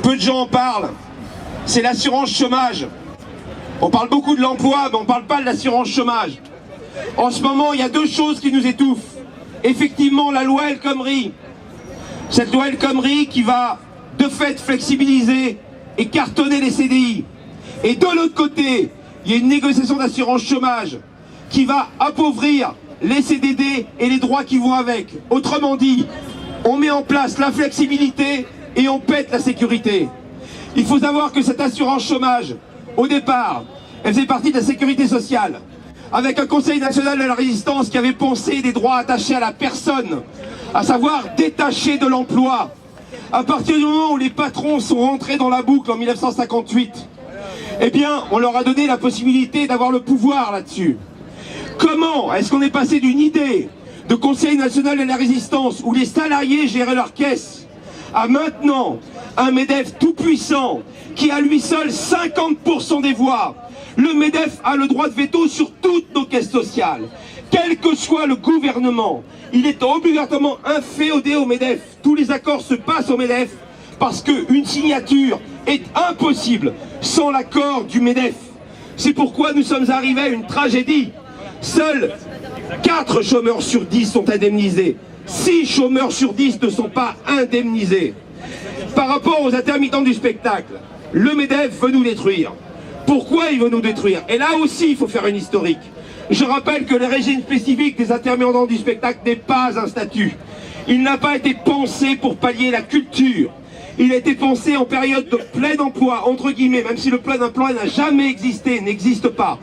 peu de gens en parlent, c'est l'assurance chômage. On parle beaucoup de l'emploi, mais on ne parle pas de l'assurance chômage. En ce moment, il y a deux choses qui nous étouffent. Effectivement, la loi El Khomri. Cette loi El Khomri qui va, de fait, flexibiliser et cartonner les CDI. Et de l'autre côté, il y a une négociation d'assurance chômage qui va appauvrir les CDD et les droits qui vont avec. Autrement dit, on met en place la flexibilité et on pète la sécurité. Il faut savoir que cette assurance chômage, au départ, elle faisait partie de la sécurité sociale, avec un Conseil national de la résistance qui avait pensé des droits attachés à la personne, à savoir détachés de l'emploi. À partir du moment où les patrons sont rentrés dans la boucle en 1958, eh bien, on leur a donné la possibilité d'avoir le pouvoir là-dessus. Comment est-ce qu'on est passé d'une idée de Conseil national de la résistance où les salariés géraient leur caisse à maintenant un MEDEF tout puissant qui a lui seul 50% des voix? Le MEDEF a le droit de veto sur toutes nos caisses sociales. Quel que soit le gouvernement, il est obligatoirement inféodé au MEDEF. Tous les accords se passent au MEDEF parce qu'une signature est impossible sans l'accord du MEDEF. C'est pourquoi nous sommes arrivés à une tragédie. Seuls 4 chômeurs sur 10 sont indemnisés. 6 chômeurs sur 10 ne sont pas indemnisés. Par rapport aux intermittents du spectacle, le MEDEF veut nous détruire. Pourquoi il veut nous détruire? Et là aussi, il faut faire une historique. Je rappelle que le régime spécifique des intermittents du spectacle n'est pas un statut. Il n'a pas été pensé pour pallier la culture. Il a été pensé en période de plein emploi, entre guillemets, même si le plein emploi n'a jamais existé, n'existe pas.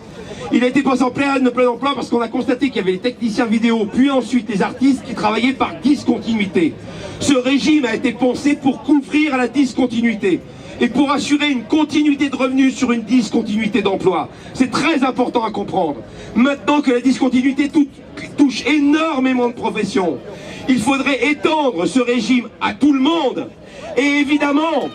Il a été pensé en période de plein emploi parce qu'on a constaté qu'il y avait les techniciens vidéo, puis ensuite les artistes qui travaillaient par discontinuité. Ce régime a été pensé pour couvrir la discontinuité et pour assurer une continuité de revenus sur une discontinuité d'emploi. C'est très important à comprendre. Maintenant que la discontinuité touche énormément de professions, il faudrait étendre ce régime à tout le monde. Et évidemment,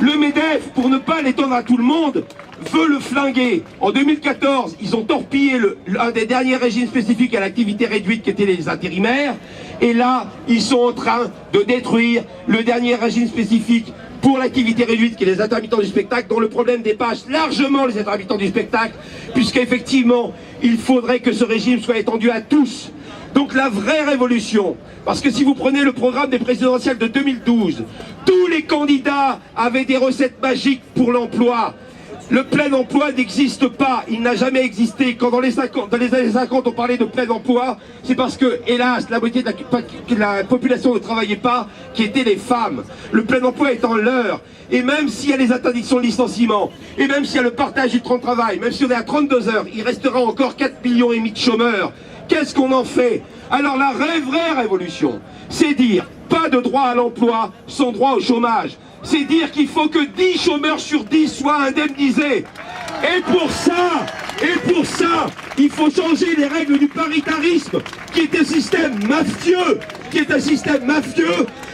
le MEDEF, pour ne pas l'étendre à tout le monde, veut le flinguer. En 2014, ils ont torpillé un des derniers régimes spécifiques à l'activité réduite qui étaient les intérimaires. Et là, ils sont en train de détruire le dernier régime spécifique pour l'activité réduite qui est les intermittents du spectacle, dont le problème dépasse largement les intermittents du spectacle, puisqu'effectivement, il faudrait que ce régime soit étendu à tous. Donc la vraie révolution, parce que si vous prenez le programme des présidentielles de 2012, tous les candidats avaient des recettes magiques pour l'emploi. Le plein emploi n'existe pas, il n'a jamais existé. Quand dans les années 50 on parlait de plein emploi, c'est parce que, hélas, la moitié de la population ne travaillait pas, qui étaient les femmes. Le plein emploi est en leurre. Et même s'il y a les interdictions de licenciement, et même s'il y a le partage du temps de travail, même si on est à 32 heures, il restera encore 4,5 millions de chômeurs. Qu'est-ce qu'on en fait? Alors la vraie révolution, c'est dire pas de droit à l'emploi sans droit au chômage. C'est dire qu'il faut que 10 chômeurs sur 10 soient indemnisés. Et pour ça, il faut changer les règles du paritarisme, qui est un système mafieux,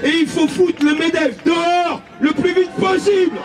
et il faut foutre le MEDEF dehors le plus vite possible.